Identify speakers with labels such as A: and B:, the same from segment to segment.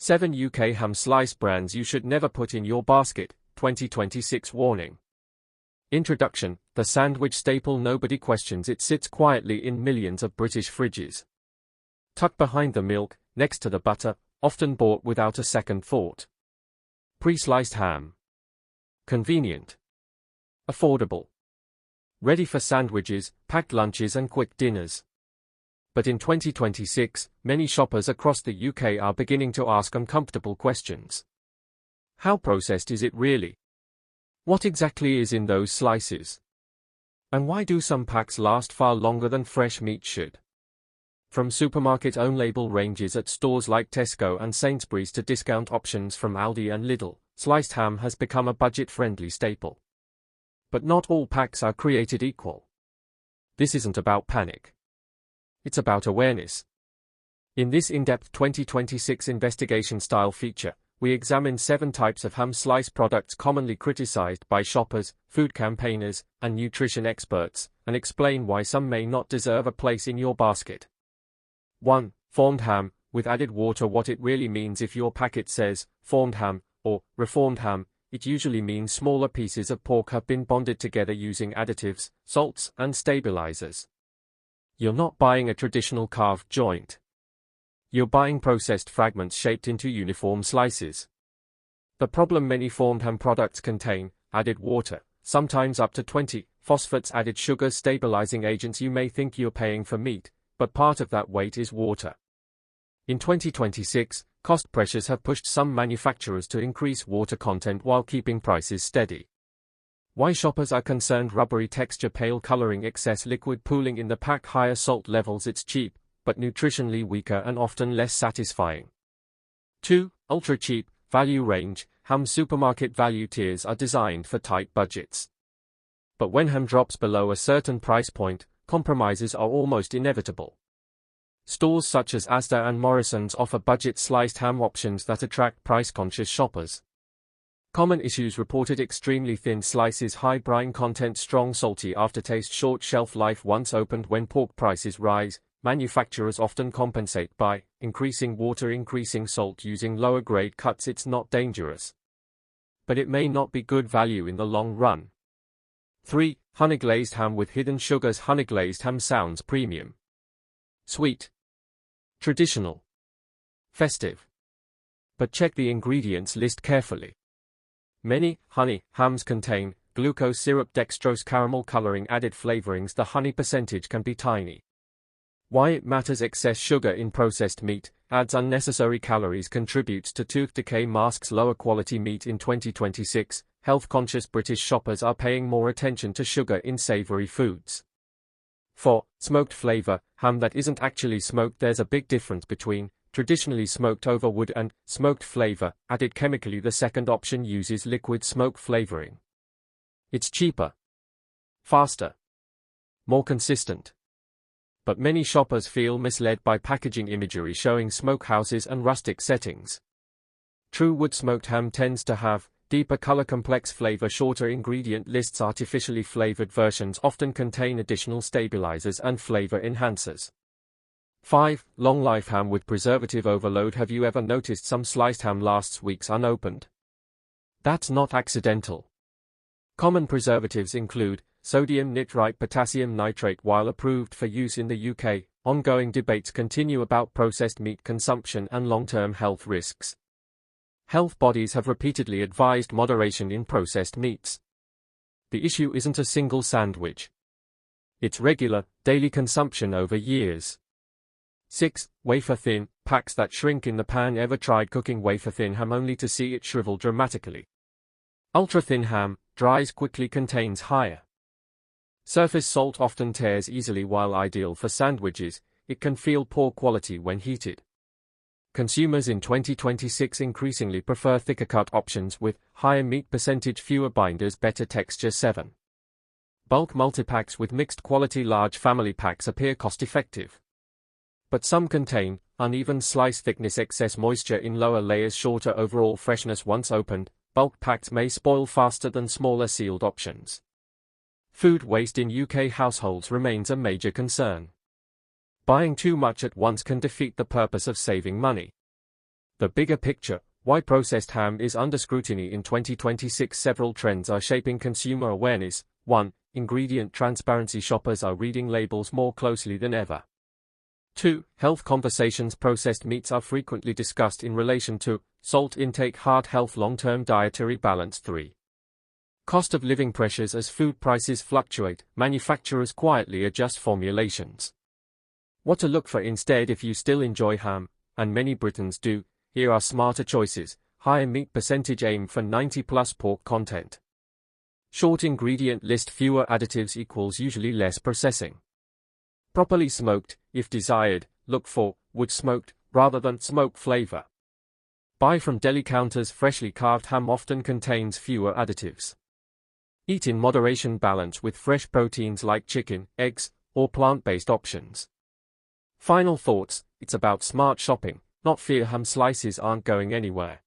A: 7 UK ham slice brands you should never put in your basket, 2026 warning. Introduction. The sandwich staple nobody questions, it sits quietly in millions of British fridges. Tucked behind the milk, next to the butter, often bought without a second thought. Pre-sliced ham. Convenient. Affordable. Ready for sandwiches, packed lunches and quick dinners. But in 2026, many shoppers across the UK are beginning to ask uncomfortable questions. How processed is it really? What exactly is in those slices? And why do some packs last far longer than fresh meat should? From supermarket own-label ranges at stores like Tesco and Sainsbury's to discount options from Aldi and Lidl, sliced ham has become a budget-friendly staple. But not all packs are created equal. This isn't about panic. It's about awareness. In this in-depth 2026 investigation-style feature, we examine 7 types of ham slice products commonly criticized by shoppers, food campaigners, and nutrition experts, and explain why some may not deserve a place in your basket. 1. Formed ham, with added water. What it really means if your packet says, formed ham, or reformed ham, it usually means smaller pieces of pork have been bonded together using additives, salts, and stabilizers. You're not buying a traditional carved joint. You're buying processed fragments shaped into uniform slices. The problem: many formed ham products contain added water, sometimes up to 20 phosphates, added sugars, stabilizing agents. You may think you're paying for meat, but part of that weight is water. In 2026, cost pressures have pushed some manufacturers to increase water content while keeping prices steady. Why shoppers are concerned: rubbery texture, pale coloring, excess liquid pooling in the pack, higher salt levels. It's cheap, but nutritionally weaker and often less satisfying. 2. Ultra cheap, value range. Ham supermarket value tiers are designed for tight budgets. But when ham drops below a certain price point, compromises are almost inevitable. Stores such as Asda and Morrisons offer budget sliced ham options that attract price-conscious shoppers. Common issues reported: extremely thin slices, high brine content, strong salty aftertaste, short shelf life once opened. When pork prices rise, manufacturers often compensate by increasing water, increasing salt, using lower grade cuts. It's not dangerous, but it may not be good value in the long run. 3. Honey-glazed ham with hidden sugars. Honey-glazed ham sounds premium, sweet, traditional, festive. But check the ingredients list carefully. Many honey hams contain glucose syrup, dextrose, caramel coloring, added flavorings. The honey percentage can be tiny. Why it matters: excess sugar in processed meat adds unnecessary calories, contributes to tooth decay, masks lower quality meat. In 2026, health-conscious British shoppers are paying more attention to sugar in savory foods. 4. Smoked flavor, ham that isn't actually smoked. There's a big difference between traditionally smoked over wood and smoked flavor, added chemically. The second option uses liquid smoke flavoring. It's cheaper, faster, more consistent. But many shoppers feel misled by packaging imagery showing smokehouses and rustic settings. True wood smoked ham tends to have deeper color, complex flavor, shorter ingredient lists. Artificially flavored versions often contain additional stabilizers and flavor enhancers. 5. Long life ham with preservative overload. Have you ever noticed some sliced ham lasts weeks unopened? That's not accidental. Common preservatives include sodium nitrite, potassium nitrate. While approved for use in the UK, ongoing debates continue about processed meat consumption and long-term health risks. Health bodies have repeatedly advised moderation in processed meats. The issue isn't a single sandwich. It's regular, daily consumption over years. 6. Wafer-thin, packs that shrink in the pan. Ever tried cooking wafer-thin ham only to see it shrivel dramatically? Ultra-thin ham dries quickly, contains higher surface salt, often tears easily. While ideal for sandwiches, it can feel poor quality when heated. Consumers in 2026 increasingly prefer thicker cut options with higher meat percentage, fewer binders, better texture. 7. Bulk multipacks with mixed quality. Large family packs appear cost-effective, but some contain uneven slice thickness, excess moisture in lower layers, shorter overall freshness. Once opened, bulk packs may spoil faster than smaller sealed options. Food waste in UK households remains a major concern. Buying too much at once can defeat the purpose of saving money. The bigger picture: why processed ham is under scrutiny in 2026. Several trends are shaping consumer awareness. 1. Ingredient transparency: shoppers are reading labels more closely than ever. 2. Health conversations: processed meats are frequently discussed in relation to salt intake, heart health, long-term dietary balance. 3. Cost of living pressures: as food prices fluctuate, manufacturers quietly adjust formulations. What to look for instead? If you still enjoy ham, and many Britons do, here are smarter choices. Higher meat percentage: aim for 90+ pork content. Short ingredient list: fewer additives equals usually less processing. Properly smoked: if desired, look for wood smoked rather than smoke flavor. Buy from deli counters: freshly carved ham often contains fewer additives. Eat in moderation: balance with fresh proteins like chicken, eggs, or plant-based options. Final thoughts: it's about smart shopping, not fear. Ham slices aren't going anywhere.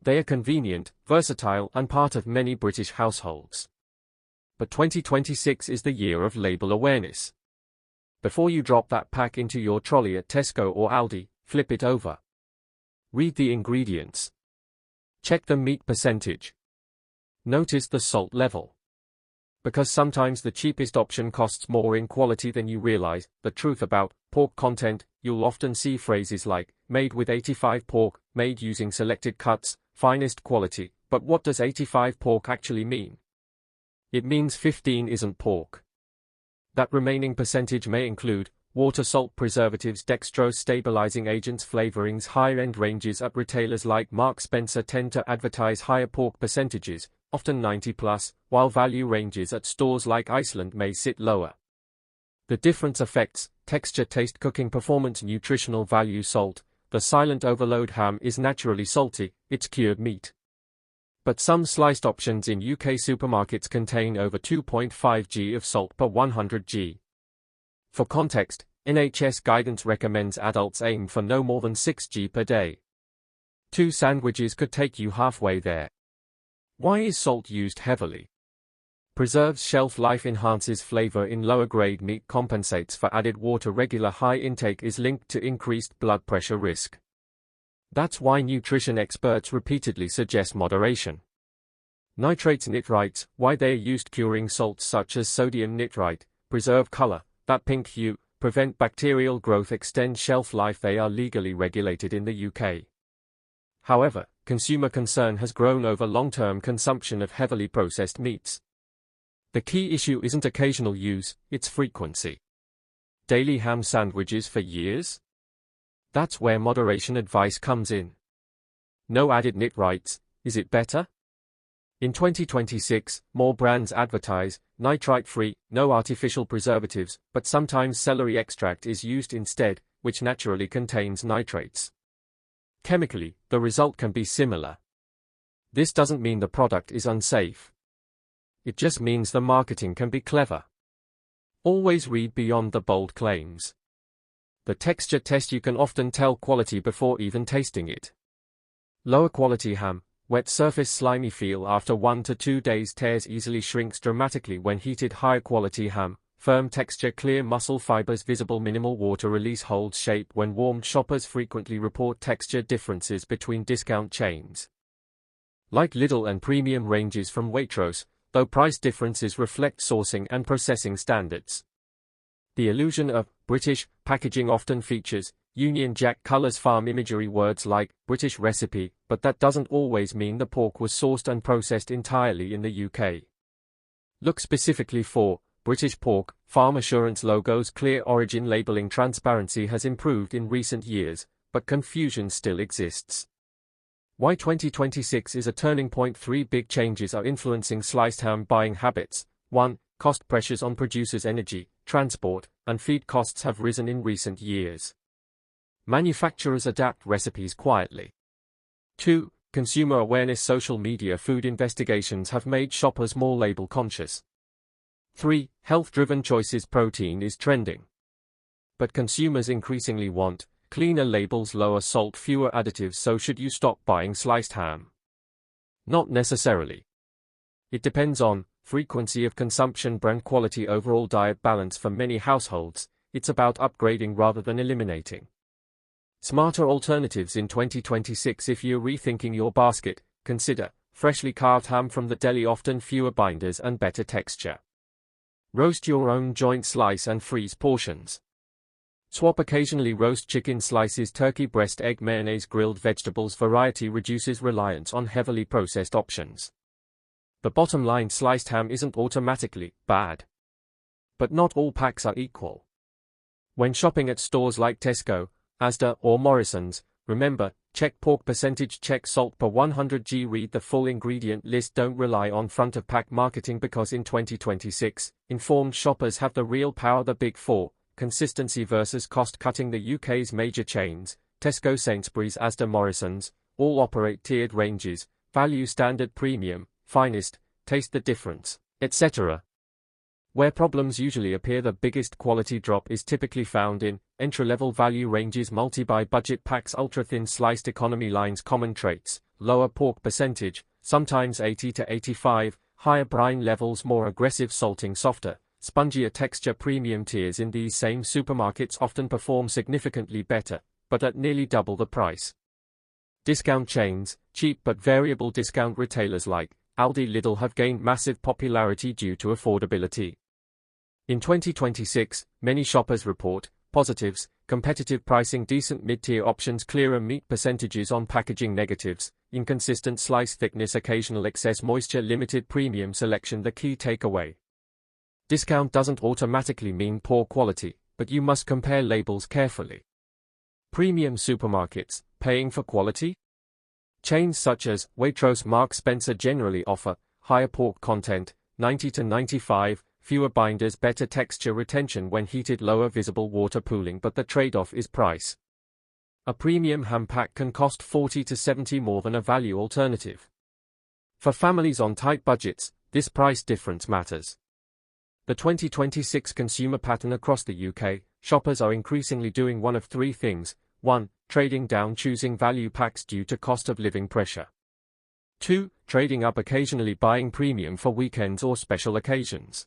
A: They are convenient, versatile, and part of many British households. But 2026 is the year of label awareness. Before you drop that pack into your trolley at Tesco or Aldi, flip it over. Read the ingredients. Check the meat percentage. Notice the salt level. Because sometimes the cheapest option costs more in quality than you realize. The truth about pork content: you'll often see phrases like, made with 85 pork, made using selected cuts, finest quality. But what does 85 pork actually mean? It means 15 isn't pork. That remaining percentage may include water, salt, preservatives, dextrose stabilizing agents, flavorings. Higher-end ranges at retailers like Marks & Spencer tend to advertise higher pork percentages, often 90+, while value ranges at stores like Iceland may sit lower. The difference affects texture, taste, cooking performance, nutritional value. Salt: the silent overload. Ham is naturally salty, it's cured meat. But some sliced options in UK supermarkets contain over 2.5 g of salt per 100 g. For context, NHS guidance recommends adults aim for no more than 6 g per day. 2 sandwiches could take you halfway there. Why is salt used heavily? Preserves shelf life, enhances flavor in lower grade meat, compensates for added water. Regular high intake is linked to increased blood pressure risk. That's why nutrition experts repeatedly suggest moderation. Nitrates, nitrites: why they are used. Curing salts such as sodium nitrite preserve color, that pink hue, prevent bacterial growth, extend shelf life. They are legally regulated in the UK. However, consumer concern has grown over long-term consumption of heavily processed meats. The key issue isn't occasional use, it's frequency. Daily ham sandwiches for years? That's where moderation advice comes in. No added nitrites: is it better? In 2026, more brands advertise nitrite-free, no artificial preservatives, but sometimes celery extract is used instead, which naturally contains nitrates. Chemically, the result can be similar. This doesn't mean the product is unsafe. It just means the marketing can be clever. Always read beyond the bold claims. The texture test: you can often tell quality before even tasting it. Lower quality ham: wet surface, slimy feel after 1 to 2 days, tears easily, shrinks dramatically when heated. Higher quality ham: firm texture, clear muscle fibers visible, minimal water release, holds shape when warmed. Shoppers frequently report texture differences between discount chains like Lidl and premium ranges from Waitrose, though price differences reflect sourcing and processing standards. The illusion of British packaging often features Union Jack colors, farm imagery, words like British recipe, but that doesn't always mean the pork was sourced and processed entirely in the UK. Look specifically for British pork, farm assurance logos. Clear origin labeling. Transparency has improved in recent years, but confusion still exists. Why 2026 is a turning point: 3 big changes are influencing sliced ham buying habits. 1. Cost pressures on producers: energy, transport, and feed costs have risen in recent years. Manufacturers adapt recipes quietly. 2. Consumer awareness: social media, food investigations have made shoppers more label conscious. 3. Health-driven choices: protein is trending. But consumers increasingly want cleaner labels, lower salt, fewer additives. So should you stop buying sliced ham? Not necessarily. It depends on frequency of consumption, brand quality, overall diet balance. For many households, it's about upgrading rather than eliminating. Smarter alternatives in 2026. If you're rethinking your basket, consider freshly carved ham from the deli, often fewer binders and better texture. Roast your own joint slice and freeze portions. Swap occasionally. Roast chicken slices, turkey breast, egg, mayonnaise, grilled vegetables. Variety reduces reliance on heavily processed options. The bottom line: sliced ham isn't automatically bad. But not all packs are equal. When shopping at stores like Tesco, Asda, or Morrisons, remember, check pork percentage, check salt per 100g, read the full ingredient list. Don't rely on front-of-pack marketing, because in 2026, informed shoppers have the real power. The Big Four: consistency versus cost-cutting. The UK's major chains, Tesco, Sainsbury's, Asda, Morrisons, all operate tiered ranges: value, standard, premium, finest, taste the difference, etc. Where problems usually appear, the biggest quality drop is typically found in entry-level value ranges, multi-buy budget packs, ultra-thin sliced economy lines. Common traits: lower pork percentage, sometimes 80 to 85, higher brine levels, more aggressive salting, softer, spongier texture. Premium tiers in these same supermarkets often perform significantly better, but at nearly double the price. Discount chains: cheap but variable discount retailers like Aldi, Lidl have gained massive popularity due to affordability. In 2026, many shoppers report positives: competitive pricing, decent mid-tier options, clearer meat percentages on packaging; negatives: inconsistent slice thickness, occasional excess moisture, limited premium selection. The key takeaway: discount doesn't automatically mean poor quality, but you must compare labels carefully. Premium supermarkets, paying for quality? Chains such as Waitrose, Marks Spencer generally offer higher pork content, 90 to 95, fewer binders, better texture retention when heated, lower visible water pooling, but the trade-off is price. A premium ham pack can cost 40 to 70 more than a value alternative. For families on tight budgets, this price difference matters. The 2026 consumer pattern across the UK: shoppers are increasingly doing one of three things. 1. Trading down, choosing value packs due to cost of living pressure. 2. Trading up, occasionally buying premium for weekends or special occasions.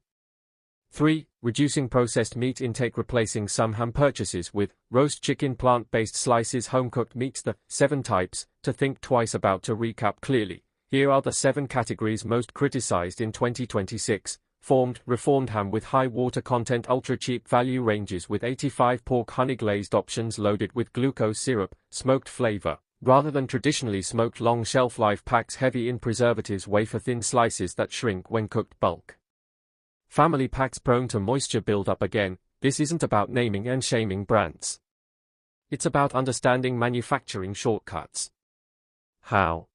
A: 3. Reducing processed meat intake, replacing some ham purchases with roast chicken, plant-based slices, home-cooked meats. The 7 types to think twice about. To recap clearly, here are the 7 categories most criticized in 2026. Formed, reformed ham with high water content, ultra-cheap value ranges with 85 pork, honey-glazed options loaded with glucose syrup, smoked flavor, rather than traditionally smoked, long shelf life packs heavy in preservatives, wafer-thin slices that shrink when cooked, bulk. Family packs prone to moisture buildup. Again, this isn't about naming and shaming brands. It's about understanding manufacturing shortcuts. How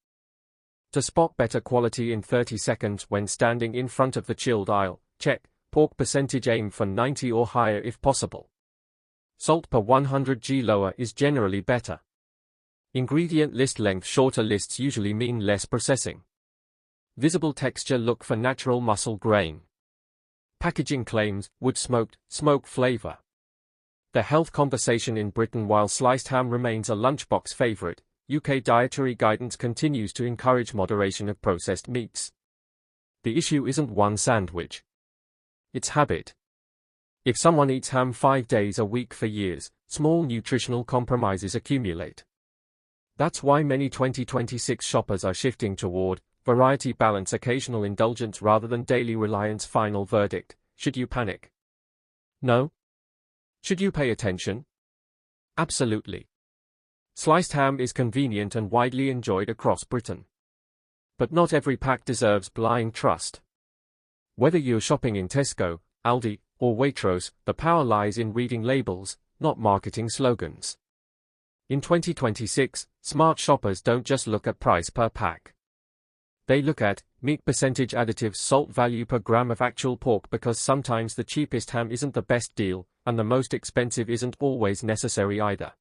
A: to spot better quality in 30 seconds when standing in front of the chilled aisle: check pork percentage, aim for 90 or higher if possible. Salt per 100g, lower is generally better. Ingredient list length: shorter lists usually mean less processing. Visible texture: look for natural muscle grain. Packaging claims: wood smoked, smoke flavor. The health conversation in Britain: while sliced ham remains a lunchbox favorite, UK dietary guidance continues to encourage moderation of processed meats. The issue isn't one sandwich. It's habit. If someone eats ham 5 days a week for years, small nutritional compromises accumulate. That's why many 2026 shoppers are shifting toward variety, balance, occasional indulgence rather than daily reliance. Final verdict: should you panic? No. Should you pay attention? Absolutely. Sliced ham is convenient and widely enjoyed across Britain. But not every pack deserves blind trust. Whether you're shopping in Tesco, Aldi, or Waitrose, the power lies in reading labels, not marketing slogans. In 2026, smart shoppers don't just look at price per pack. They look at meat percentage, additives, salt, value per gram of actual pork, because sometimes the cheapest ham isn't the best deal, and the most expensive isn't always necessary either.